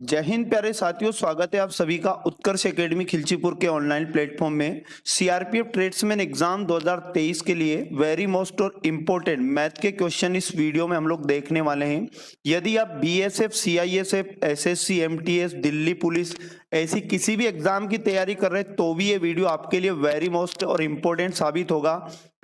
जय हिंद प्यारे साथियों, स्वागत है आप सभी का उत्कर्ष एकेडमी खिलचीपुर के ऑनलाइन प्लेटफॉर्म में। सीआरपीएफ ट्रेड्समैन एग्जाम 2023 के लिए वेरी मोस्ट और इम्पोर्टेंट मैथ के क्वेश्चन इस वीडियो में हम लोग देखने वाले हैं। यदि आप BSF, CISF, SSC, MTS, Delhi police ऐसी किसी भी एग्जाम की तैयारी कर रहे हैं तो भी ये वीडियो आपके लिए वेरी मोस्ट और इम्पोर्टेंट साबित होगा।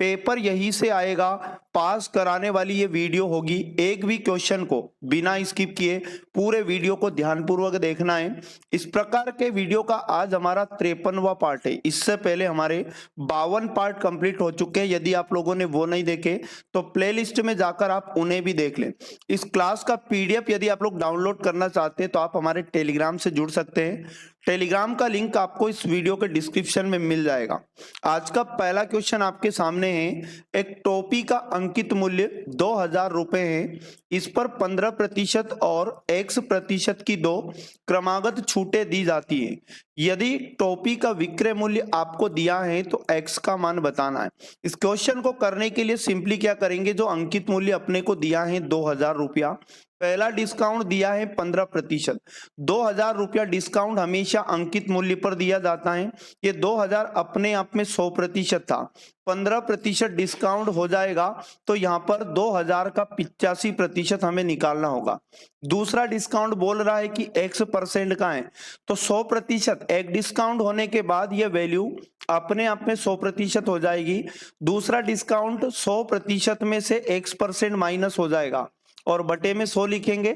पेपर यही से आएगा, पास कराने वाली ये वीडियो होगी। एक भी क्वेश्चन को बिना स्किप किए पूरे वीडियो को ध्यानपूर्वक देखना है। इस प्रकार के वीडियो का आज हमारा 53वां पार्ट है। इससे पहले हमारे 52 पार्ट कंप्लीट हो चुके हैं। यदि आप लोगों ने वो नहीं देखे तो प्लेलिस्ट में जाकर आप उन्हें भी देख लें। इस क्लास का पीडीएफ यदि आप लोग डाउनलोड करना चाहते हैं तो आप हमारे टेलीग्राम से जुड़ सकते हैं। टेलीग्राम का लिंक आपको इस वीडियो के डिस्क्रिप्शन में मिल जाएगा। आज का पहला क्वेश्चन आपके सामने है। एक टोपी का अंकित मूल्य 2000 रुपए है। इस पर 15% और X% की दो क्रमागत छूटें दी जाती हैं। यदि टोपी का विक्रय मूल्य आपको दिया है तो X का मान बताना है। इस क्वेश्चन को करने के लिए सिंपली क्या करेंगे, जो अंकित मूल्य अपने को दिया है 2000 रुपया, पहला डिस्काउंट दिया है 15%। 2000 रुपया डिस्काउंट हमेशा अंकित मूल्य पर दिया जाता है। ये 2000 अपने आप में 100% था। 15% डिस्काउंट हो जाएगा तो यहाँ पर 2000 का 85% हमें निकालना होगा। दूसरा डिस्काउंट बोल रहा है कि X% का है तो 100% एक डिस्काउंट होने के बाद ये वैल्यू अपने आप में 100% हो जाएगी। दूसरा डिस्काउंट 100% में से X% माइनस हो जाएगा और बटे में 100 लिखेंगे।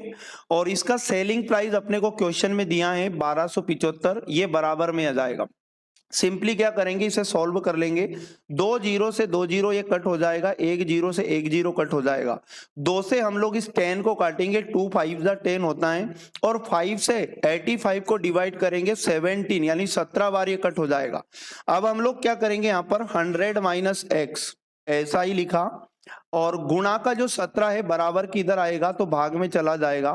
और इसका सेलिंग प्राइस अपने को क्वेश्चन में दिया है 1275, ये बराबर में आ जाएगा। सिंपली क्या करेंगे, इसे सॉल्व कर लेंगे। 2 जीरो से 2 जीरो ये कट हो जाएगा, 1 जीरो से 1 जीरो कट हो जाएगा। 2 से हम लोग इस 10 को काटेंगे, 2 5 जा 10 होता है। और 5 से 85 को डिवाइड करेंगे 17, यानी 17 बार ये कट हो जाएगा। अब हम लोग क्या करेंगे, यहाँ पर 100 माइनस एक्स ऐसा ही लिखा और गुणा का जो 17 है बराबर की इधर आएगा तो भाग में चला जाएगा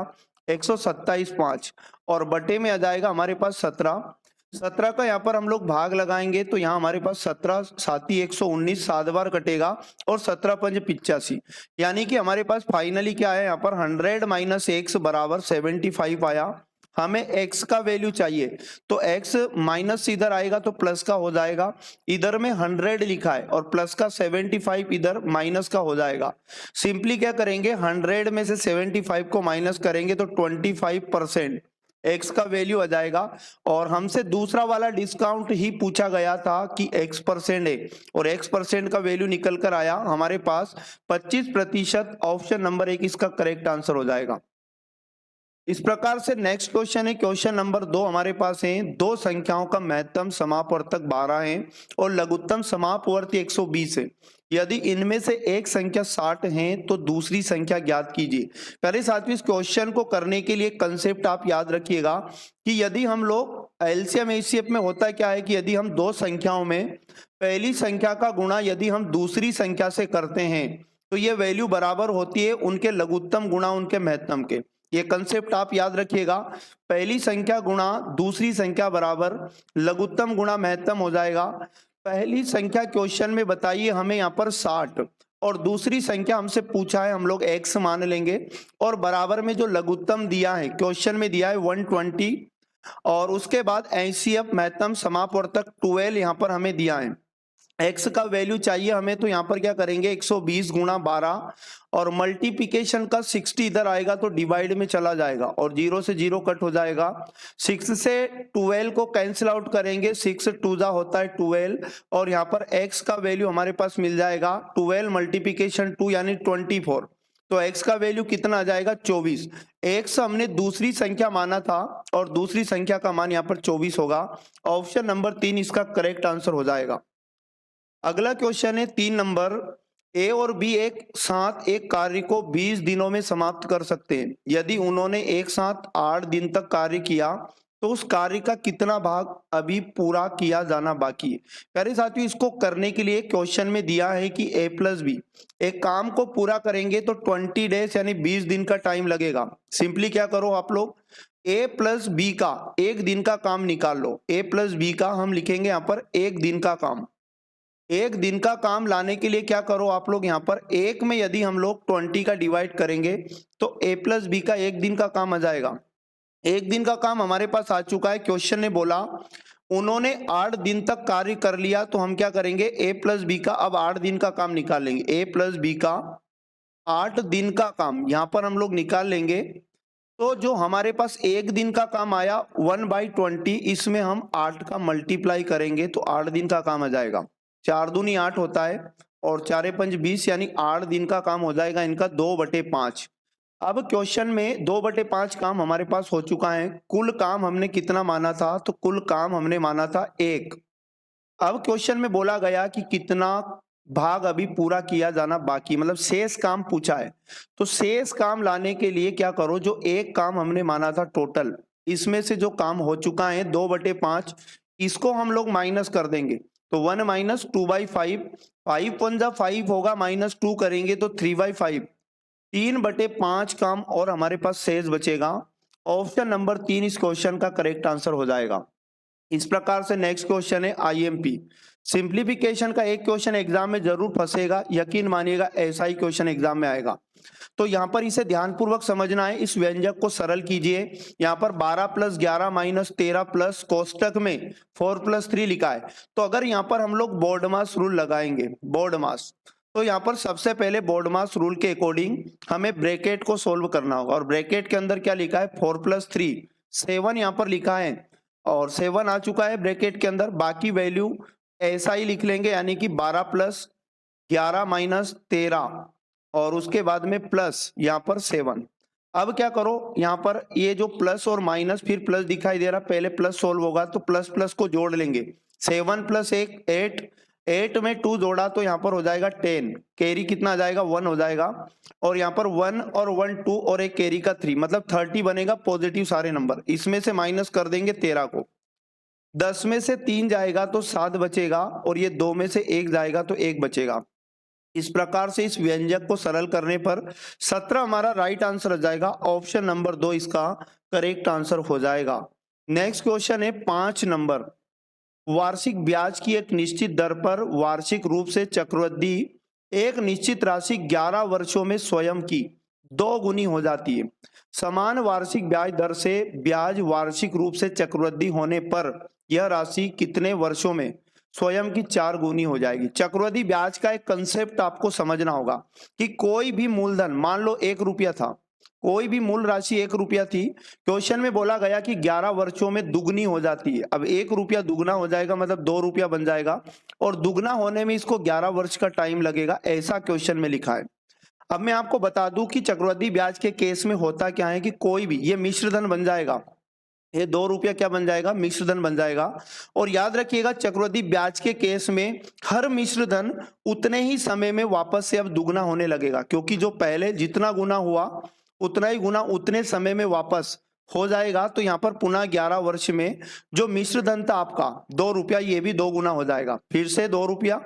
127 5 और बटे में आ जाएगा हमारे पास 17 का यहाँ पर हम लोग भाग लगाएंगे तो यहाँ हमारे पास 17 साथी 119 7 बार कटेगा और 17 पंज 85, यानी कि हमारे पास फाइनली क्या है, यहाँ पर 100 माइनस एक्स बराबर 75 आया। हमें x का वैल्यू चाहिए तो x माइनस इधर आएगा तो प्लस का हो जाएगा। इधर में 100 लिखा है और प्लस का 75 इधर माइनस का हो जाएगा। सिंपली क्या करेंगे, 100 में से 75 को माइनस करेंगे तो 25% x का वैल्यू आ जाएगा। और हमसे दूसरा वाला डिस्काउंट ही पूछा गया था कि X% है और X% का वैल्यू निकल कर आया हमारे पास 25%। ऑप्शन नंबर 1 इसका करेक्ट आंसर हो जाएगा। इस प्रकार से नेक्स्ट क्वेश्चन है, क्वेश्चन नंबर 2 हमारे पास है। दो संख्याओं का महत्तम समापवर्तक 12 है और लघुत्तम समापवर्ती 120 है। यदि इनमें से एक संख्या 60 है तो दूसरी संख्या ज्ञात कीजिए। पहले साथियों, इस क्वेश्चन को करने के लिए कंसेप्ट आप याद रखिएगा कि यदि हम लोग एलसीएम एचसीएफ में होता है क्या है कि यदि हम दो संख्याओं में पहली संख्या का गुणा यदि हम दूसरी संख्या से करते हैं तो ये वैल्यू बराबर होती है उनके लघुत्तम गुणा उनके महत्तम के। ये कंसेप्ट आप याद रखिएगा, पहली संख्या गुणा दूसरी संख्या बराबर लघुत्तम गुणा महत्तम हो जाएगा। पहली संख्या क्वेश्चन में बताइए हमें यहाँ पर 60 और दूसरी संख्या हमसे पूछा है हम लोग x मान लेंगे और बराबर में जो लघुत्तम दिया है क्वेश्चन में दिया है 120 और उसके बाद एचसीएफ महत्तम समापवर्तक 12 यहाँ पर हमें दिया है। x का वैल्यू चाहिए हमें तो यहाँ पर क्या करेंगे 120 गुणा 12 और मल्टीप्लिकेशन का 60 इधर आएगा तो डिवाइड में चला जाएगा और 0 से 0 कट हो जाएगा। 6 से 12 को कैंसिल आउट करेंगे, 6 2 जा होता है 12 और यहाँ पर x का वैल्यू हमारे पास मिल जाएगा 12 मल्टीप्लिकेशन 2 यानी 24। तो x का वैल्यू कितना आ जाएगा 24। x हमने दूसरी संख्या माना था और दूसरी संख्या का मान यहाँ पर 24 होगा। ऑप्शन नंबर 3 इसका करेक्ट आंसर हो जाएगा। अगला क्वेश्चन है 3 नंबर। ए और बी एक साथ एक कार्य को 20 दिनों में समाप्त कर सकते हैं। यदि उन्होंने एक साथ 8 दिन तक कार्य किया तो उस कार्य का कितना भाग अभी पूरा किया जाना बाकी है। प्यारे साथियों, इसको करने के लिए क्वेश्चन में दिया है कि a प्लस बी एक काम को पूरा करेंगे तो 20 डेज यानी 20 दिन का टाइम लगेगा। सिंपली क्या करो आप लोग, a प्लस बी का एक दिन का काम निकाल लो। a प्लस बी का हम लिखेंगे यहाँ पर एक दिन का काम। एक दिन का काम लाने के लिए क्या करो आप लोग, यहाँ पर एक में यदि हम लोग 20 का डिवाइड करेंगे तो a प्लस बी का एक दिन का काम आ जाएगा। एक दिन का काम हमारे पास आ चुका है। क्वेश्चन ने बोला उन्होंने 8 दिन तक कार्य कर लिया, तो हम क्या करेंगे, a प्लस बी का अब 8 दिन का काम निकाल लेंगे। a प्लस बी का 8 दिन का काम यहां पर हम लोग निकाल लेंगे। तो जो हमारे पास एक दिन का काम आया 1/20, इसमें हम 8 का मल्टीप्लाई करेंगे तो 8 दिन का काम आ जाएगा। 4 दूनी 8 होता है और 4 पंच 20, यानी 8 दिन का काम हो जाएगा इनका 2/5। अब क्वेश्चन में 2/5 काम हमारे पास हो चुका है। कुल काम हमने कितना माना था, तो कुल काम हमने माना था 1। अब क्वेश्चन में बोला गया कि कितना भाग अभी पूरा किया जाना बाकी, मतलब शेष काम पूछा है। तो शेष काम लाने के लिए क्या करो, जो एक काम हमने माना था टोटल, इसमें से जो काम हो चुका है 2/5, इसको हम लोग माइनस कर देंगे। तो 1 माइनस 2/5, 5 पंजा 5 होगा, -2 करेंगे तो 3/5, 3/5 काम और हमारे पास शेष बचेगा। ऑप्शन नंबर 3 इस क्वेश्चन का करेक्ट आंसर हो जाएगा। इस प्रकार से नेक्स्ट क्वेश्चन है आईएमपी। सिंप्लीफिकेशन का एक क्वेश्चन एग्जाम में जरूर फंसेगा, यकीन मानिएगा ऐसा ही क्वेश्चन एग्जाम में आएगा। तो यहाँ पर इसे ध्यानपूर्वक समझना है। इस व्यंजक को सरल कीजिए। यहाँ पर 12 + 11 - 13 प्लस कोष्टक में 4 + 3 लिखा है। तो अगर यहाँ पर हम लोग बोर्डमास रूल लगाएंगे, बोर्डमास, तो यहाँ पर सबसे पहले बोर्डमास रूल के अकॉर्डिंग हमें ब्रैकेट को सोल्व करना होगा। और ब्रैकेट के अंदर क्या लिखा है, 4 + 3, 7 यहाँ पर लिखा है और 7 आ चुका है ब्रैकेट के अंदर। बाकी वैल्यू ऐसा ही लिख लेंगे, यानी कि 12 + 11 - 13 और उसके बाद में प्लस यहाँ पर 7। अब क्या करो, यहाँ पर ये जो प्लस और माइनस फिर प्लस दिखाई दे रहा, पहले प्लस सोल्व होगा तो प्लस प्लस को जोड़ लेंगे। 7 + 1 8, 8 में 2 जोड़ा तो यहाँ पर हो जाएगा 10, कैरी कितना आ जाएगा 1 हो जाएगा। और यहाँ पर 1 और 1 2 और एक कैरी का 3, मतलब 30 बनेगा पॉजिटिव सारे नंबर। इसमें से माइनस कर देंगे 13 को, 10 में से 3 जाएगा तो 7 बचेगा और ये 2 में से 1 जाएगा तो 1 बचेगा। इस प्रकार से इस व्यंजक को सरल करने पर 17 हमारा राइट आंसर आ जाएगा। ऑप्शन नंबर 2 इसका करेक्ट आंसर हो जाएगा। नेक्स्ट क्वेश्चन है 5 नंबर। वार्षिक ब्याज की एक निश्चित दर पर वार्षिक रूप से चक्रवृद्धि एक निश्चित राशि 11 वर्षों में स्वयं की 2 गुनी हो जाती है। समान वार्षिक ब्याज दर से ब्याज वार्षिक रूप से चक्रवृद्धि होने पर यह राशि कितने वर्षों में स्वयं की 4 गुनी हो जाएगी। चक्रवृद्धि ब्याज का एक कंसेप्ट आपको समझना होगा कि कोई भी मूलधन, मान लो 1 रुपया था, कोई भी मूल राशि 1 रुपया थी, क्वेश्चन में बोला गया कि 11 वर्षों में दुगनी हो जाती है। अब 1 रुपया दुगना हो जाएगा मतलब 2 रुपया बन जाएगा और दुगना होने में इसको 11 वर्ष का टाइम लगेगा, ऐसा क्वेश्चन में लिखा है। अब मैं आपको बता दूं कि चक्रवृद्धि ब्याज के केस में होता क्या है कि कोई भी, ये मिश्रधन बन जाएगा, ये 2 रुपया क्या बन जाएगा, मिश्रधन बन जाएगा। और याद रखिएगा चक्रवृद्धि ब्याज के केस में हर मिश्रधन उतने ही समय में वापस से अब दुगना होने लगेगा, क्योंकि जो पहले जितना गुना हुआ उतना ही गुना उतने समय में वापस हो जाएगा। तो यहाँ पर पुनः 11 वर्ष में जो मिश्रधन था आपका 2 रुपया, ये भी 2 गुना हो जाएगा, फिर से 2 रुपया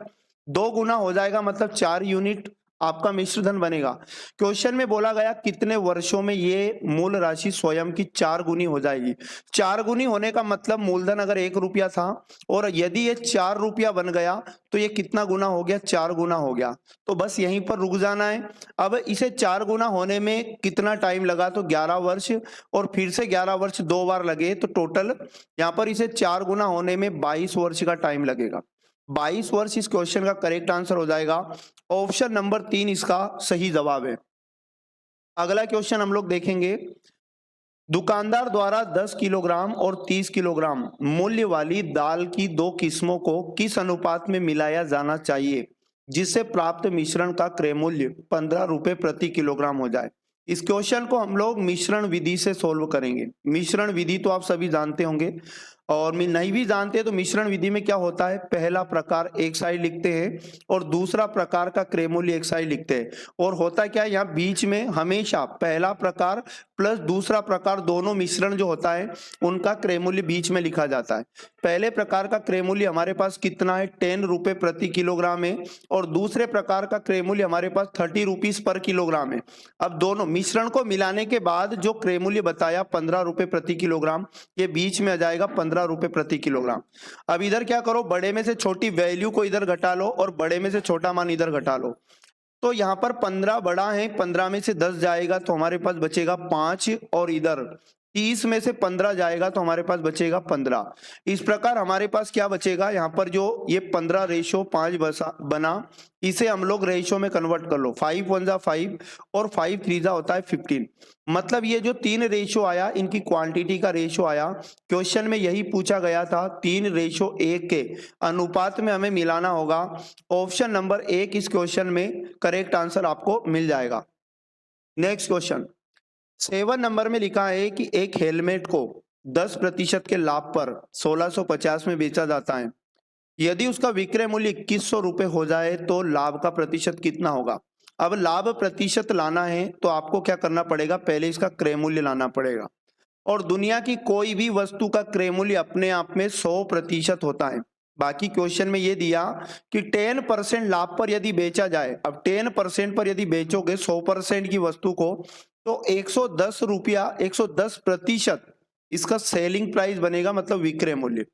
2 गुना हो जाएगा, मतलब 4 यूनिट आपका मिश्रधन बनेगा। क्वेश्चन में बोला गया कितने वर्षों में ये मूल राशि स्वयं की 4 गुनी हो जाएगी। 4 गुनी होने का मतलब मूलधन अगर 1 रुपया था और यदि ये 4 रुपया बन गया तो ये कितना गुना हो गया, 4 गुना हो गया। तो बस यहीं पर रुक जाना है। अब इसे 4 गुना होने में कितना टाइम लगा, तो 11 वर्ष और फिर से 11 वर्ष 2 बार लगे, तो टोटल यहाँ पर इसे 4 गुना होने में 22 वर्ष का टाइम लगेगा। 22 वर्ष इस क्वेश्चन का करेक्ट आंसर हो जाएगा। ऑप्शन नंबर 3 इसका सही जवाब है। अगला क्वेश्चन हम लोग देखेंगे। दुकानदार द्वारा 10 किलोग्राम और 30 किलोग्राम मूल्य वाली दाल की 2 किस्मों को किस अनुपात में मिलाया जाना चाहिए जिससे प्राप्त मिश्रण का क्रय मूल्य 15 रुपए प्रति किलोग्राम हो जाए। इस क्वेश्चन को हम लोग मिश्रण विधि से सोल्व करेंगे। मिश्रण विधि तो आप सभी जानते होंगे, और नहीं भी जानते तो मिश्रण विधि में क्या होता है, पहला प्रकार एक साइड लिखते हैं और दूसरा प्रकार का क्रय मूल्य एक साइड लिखते हैं। और होता क्या है, यहाँ बीच में हमेशा पहला प्रकार प्लस दूसरा प्रकार दोनों मिश्रण जो होता है उनका क्रय मूल्य बीच में लिखा जाता है। पहले प्रकार का क्रय मूल्य हमारे पास कितना है, 10 रुपए प्रति किलोग्राम है और दूसरे प्रकार का क्रय मूल्य हमारे पास 30 रुपीज पर किलोग्राम है। अब दोनों मिश्रण को मिलाने के बाद जो क्रय मूल्य बताया 15 रुपए प्रति किलोग्राम, ये बीच में आ जाएगा 15 रुपए प्रति किलोग्राम। अब इधर क्या करो, बड़े में से छोटी वैल्यू को इधर घटा लो और बड़े में से छोटा मान इधर घटा लो। तो यहाँ पर 15 बड़ा है, 15 में से 10 जाएगा तो हमारे पास बचेगा 5 और इधर 30 में से 15 जाएगा तो हमारे पास बचेगा 15। इस प्रकार हमारे पास क्या बचेगा, यहाँ पर जो ये 15 रेशो 5 बना, इसे हम लोग रेशो में कन्वर्ट कर लो। 5 1 जा 5 और 5 3 जा होता है 15। मतलब ये जो 3 रेशो आया, इनकी क्वांटिटी का रेशो आया। क्वेश्चन में यही पूछा गया था, 3 रेशो 1 के अनुपात में हमें मिलाना होगा। ऑप्शन नंबर 1 इस क्वेश्चन में करेक्ट आंसर आपको मिल जाएगा। नेक्स्ट क्वेश्चन 7 नंबर में लिखा है कि एक हेलमेट को 10% के लाभ पर 1650 में बेचा जाता है। यदि उसका विक्रय मूल्य 2100 रुपए हो जाए तो लाभ का प्रतिशत कितना होगा। अब लाभ प्रतिशत लाना है तो आपको क्या करना पड़ेगा, पहले इसका क्रय मूल्य लाना पड़ेगा। और दुनिया की कोई भी वस्तु का क्रय मूल्य अपने आप में 100% होता है। बाकी क्वेश्चन में ये दिया कि 10% लाभ पर यदि बेचा जाए, अब 10% पर यदि बेचोगे 100% की वस्तु को तो 110 रुपया, 110% इसका सेलिंग प्राइस बनेगा, मतलब विक्रय मूल्य।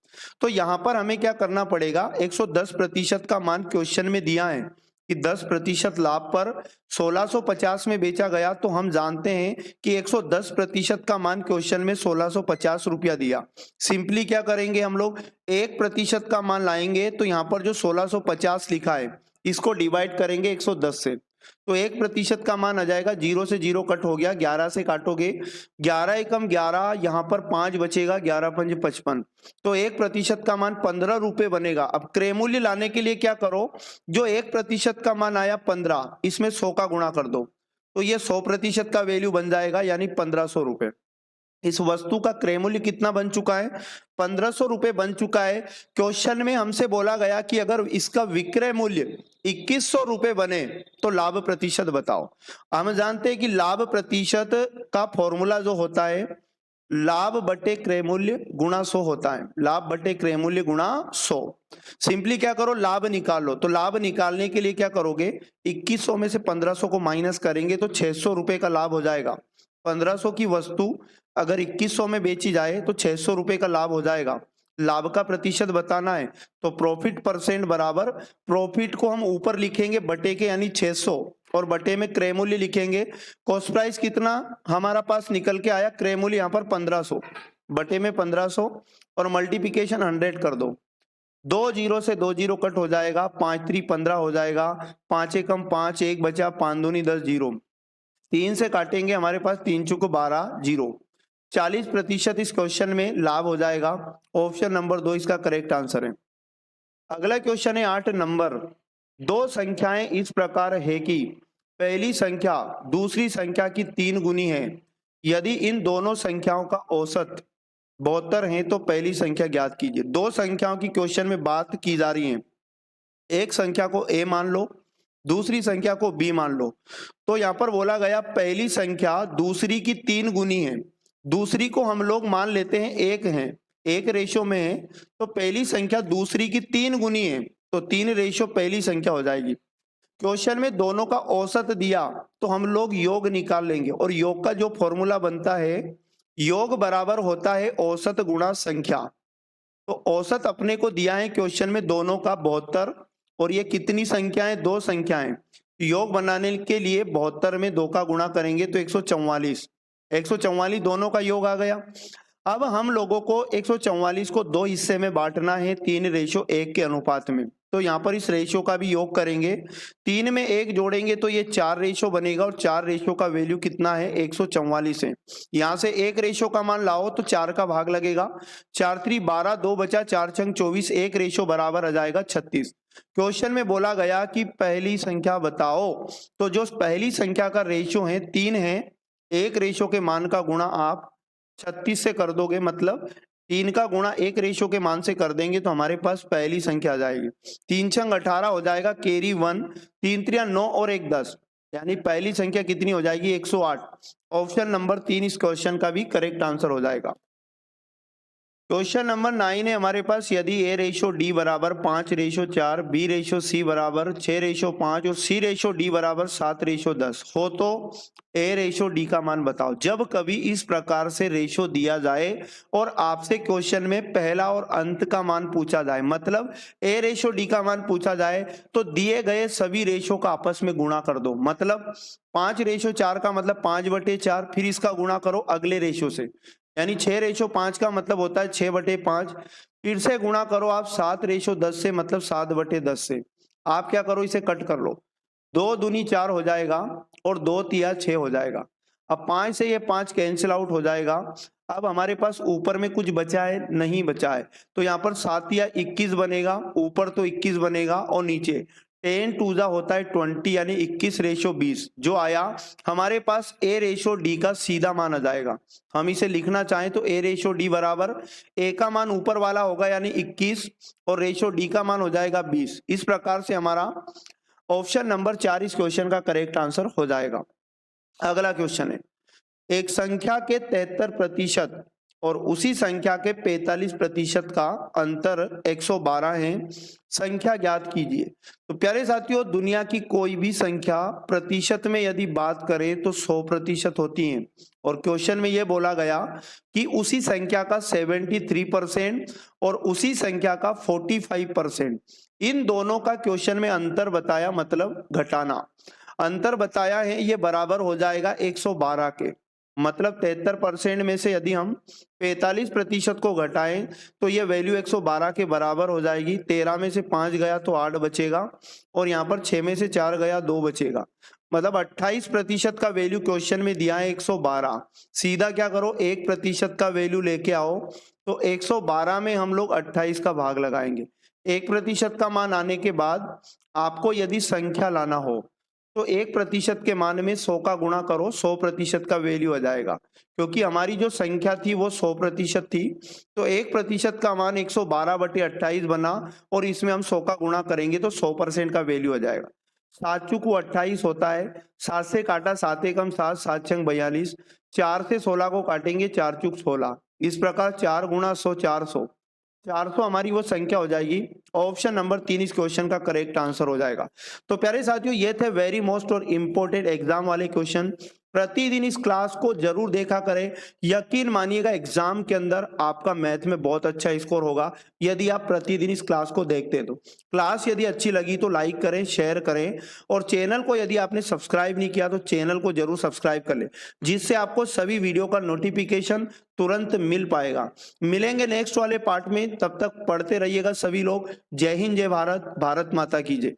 तो यहां पर हमें क्या करना पड़ेगा, 110% का मान क्वेश्चन में दिया है कि 10% लाभ पर 1650 में बेचा गया, तो हम जानते हैं कि 110% का मान क्वेश्चन में 1650 रुपया दिया। सिंपली क्या करेंगे, हम लोग 1% का मान लाएंगे, तो यहाँ पर जो 1650 लिखा है इसको डिवाइड करेंगे 110 से, तो 1% का मान आ जाएगा। 0 से 0 कट हो गया, 11 से काटोगे, 11 एकम 11, यहाँ पर 5 बचेगा, 11 पंज 55, तो 1% का मान 15 रुपए बनेगा। अब क्रय मूल्य लाने के लिए क्या करो, जो 1% का मान आया 15, इसमें 100 का गुणा कर दो, तो ये 100% का वैल्यू बन जाएगा, यानी 1500 रुपए। इस वस्तु का क्रय मूल्य कितना बन चुका है, 1500 रुपए बन चुका है। क्वेश्चन में हमसे बोला गया कि अगर इसका विक्रय मूल्य 2100 रुपए बने तो लाभ प्रतिशत बताओ। हम जानते हैं कि लाभ प्रतिशत का फॉर्मूला जो होता है, लाभ बटे क्रय मूल्य गुणा 100 होता है, लाभ बटे क्रय मूल्य गुणा 100। सिंपली क्या करो, लाभ निकालो, तो लाभ निकालने के लिए क्या करोगे, 2100 में से 1500 को माइनस करेंगे तो 600 रुपए का लाभ हो जाएगा। 1500 की वस्तु अगर 2100 में बेची जाए तो 600 रुपए का लाभ हो जाएगा। लाभ का प्रतिशत बताना है तो प्रॉफिट परसेंट बराबर, प्रॉफिट को हम ऊपर लिखेंगे बटे के, यानी 600, और बटे में क्रय मूल्य लिखेंगे। कॉस्ट प्राइस कितना हमारा पास निकल के आया, क्रय मूल्य यहाँ पर 1500, बटे में 1500 और मल्टीप्लिकेशन 100 कर दो। 2 0 से 2 0 कट हो जाएगा, 5 3 15 हो जाएगा, 5 एकम 5, 1 बचा, 5 दूनी 10, 0, 3 से काटेंगे, हमारे पास 3 चुक 12, 0, 40% इस क्वेश्चन में लाभ हो जाएगा। ऑप्शन नंबर 2 इसका करेक्ट आंसर है। अगला क्वेश्चन है 8 नंबर। दो संख्याएं इस प्रकार है कि पहली संख्या दूसरी संख्या की 3 गुनी है। यदि इन दोनों संख्याओं का औसत 72 है तो पहली संख्या ज्ञात कीजिए। दो संख्याओं की क्वेश्चन में बात की जा रही है, एक संख्या को a मान लो, दूसरी संख्या को b मान लो। तो यहाँ पर बोला गया पहली संख्या दूसरी की 3 गुनी है, दूसरी को हम लोग मान लेते हैं 1 है, 1 रेशो में है, तो पहली संख्या दूसरी की 3 गुनी है, तो 3 रेशो पहली संख्या हो जाएगी। क्वेश्चन में दोनों का औसत दिया तो हम लोग योग निकाल लेंगे, और योग का जो फॉर्मूला बनता है, योग बराबर होता है औसत गुणा संख्या। तो औसत अपने को दिया है क्वेश्चन में दोनों का 72, और ये कितनी संख्याएं, 2 संख्याएं। योग बनाने के लिए 72 में 2 का गुणा करेंगे तो 144, 144 दोनों का योग आ गया। अब हम लोगों को 144 को 2 हिस्से में बांटना है 3:1 के अनुपात में, तो यहाँ पर इस रेशो का भी योग करेंगे। 3 में 1 जोड़ेंगे तो ये 4 रेशो बनेगा, और 4 रेशो का वैल्यू कितना है, 144 है। यहाँ से 1 रेशो का मान लाओ तो 4 का भाग लगेगा, 4 3 12, 2 बचा, 4 छंग 24, 1 रेशो बराबर आ जाएगा 36। क्वेश्चन में बोला गया कि पहली संख्या बताओ, तो जो पहली संख्या का रेशो है 3 है, 1 रेशो के मान का गुणा आप 36 से कर दोगे, मतलब 3 का गुणा 1 रेशो के मान से कर देंगे तो हमारे पास पहली संख्या आ जाएगी। 3 छंग 18 हो जाएगा, कैरी 1, 3 3 9 और 1 10, यानी पहली संख्या कितनी हो जाएगी, 108। ऑप्शन नंबर 3 इस क्वेश्चन का भी करेक्ट आंसर हो जाएगा। क्वेश्चन नंबर 9 है हमारे पास, यदि a रेशो d बराबर 5:4, b रेशो c बराबर 6:5 और c रेशो d बराबर 7:10 हो तो a रेशो d का मान बताओ। जब कभी इस प्रकार से रेशो दिया जाए और आपसे क्वेश्चन में पहला और अंत का मान पूछा जाए, मतलब a रेशो d का मान पूछा जाए, तो दिए गए सभी रेशो का आपस में गुणा कर दो। मतलब 5:4 का मतलब 5/4, फिर इसका गुणा करो अगले रेशो से, यानी 6:5 का मतलब होता है 6/5। फिर से गुणा करो आप 7:10 से, मतलब 7/10 से। आप क्या करो, इसे कट कर लो, 2 दूनी 4 हो जाएगा और 2 तिया 6 हो जाएगा। अब 5 से ये 5 कैंसिल आउट हो जाएगा। अब हमारे पास ऊपर में कुछ बचा है? नहीं बचा है। तो यहाँ पर 7 या 21 बनेगा, ऊपर तो 21 बनेगा और नीचे 10 टू जा होता है 20, यानी 21:20 जो आया हमारे पास A/D का सीधा मान आ जाएगा। हम इसे लिखना चाहें तो A/D बराबर A का मान ऊपर वाला होगा यानी 21 और रेशो D का मान हो जाएगा 20। इस प्रकार से हमारा ऑप्शन नंबर 4 इस क्वेश्चन का करेक्ट आंसर हो जाएगा। अगला क्वेश्चन है, एक संख्या के 73% और उसी संख्या के 45% का अंतर 112 है, संख्या ज्ञात कीजिए। तो प्यारे साथियों, दुनिया की कोई भी संख्या प्रतिशत में यदि बात करें तो 100% होती है और क्वेश्चन में यह बोला गया कि उसी संख्या का 73% और उसी संख्या का 45%, इन दोनों का क्वेश्चन में अंतर बताया, मतलब घटाना अंतर बताया है, ये बराबर हो जाएगा 112 के। मतलब 73% में से यदि हम 45% को घटाएं तो ये वैल्यू 112 के बराबर हो जाएगी। 13 में से 5 गया तो 8 बचेगा और यहाँ पर 6 में से 4 गया 2 बचेगा। मतलब 28% का वैल्यू क्वेश्चन में दिया है 112। सीधा क्या करो, 1% का वैल्यू लेके आओ तो 112 में हम लोग 28 का भाग लगाएंगे। 1% का मान आने के बाद आपको यदि संख्या लाना हो तो 1% के मान में 100 का गुणा करो, 100% का वैल्यू आ जाएगा। क्योंकि हमारी जो संख्या थी वो 100% थी, तो 1% का मान 112/28 बना और इसमें हम 100 का गुणा करेंगे तो 100% का वैल्यू आ जाएगा। 7 चुक 28 होता है, 7 से काटा 7 एकम 7, 7 छंग 42, 4 से 16 को काटेंगे 4 चुक 16। इस प्रकार 4 गुणा 100 400, 400 हमारी वो संख्या हो जाएगी। ऑप्शन नंबर 3 इस क्वेश्चन का करेक्ट आंसर हो जाएगा। तो प्यारे साथियों, ये थे वेरी मोस्ट और इंपॉर्टेंट एग्जाम वाले क्वेश्चन। प्रतिदिन इस क्लास को जरूर देखा करें। यकीन मानिएगा एग्जाम के अंदर आपका मैथ में बहुत अच्छा स्कोर होगा यदि आप प्रतिदिन इस क्लास को देखते हैं। तो क्लास यदि अच्छी लगी तो लाइक करें, शेयर करें और चैनल को यदि आपने सब्सक्राइब नहीं किया तो चैनल को जरूर सब्सक्राइब कर ले, जिससे आपको सभी वीडियो का नोटिफिकेशन तुरंत मिल पाएगा। मिलेंगे नेक्स्ट वाले पार्ट में, तब तक पढ़ते रहिएगा सभी लोग। जय हिंद, जय भारत, भारत माता की जय।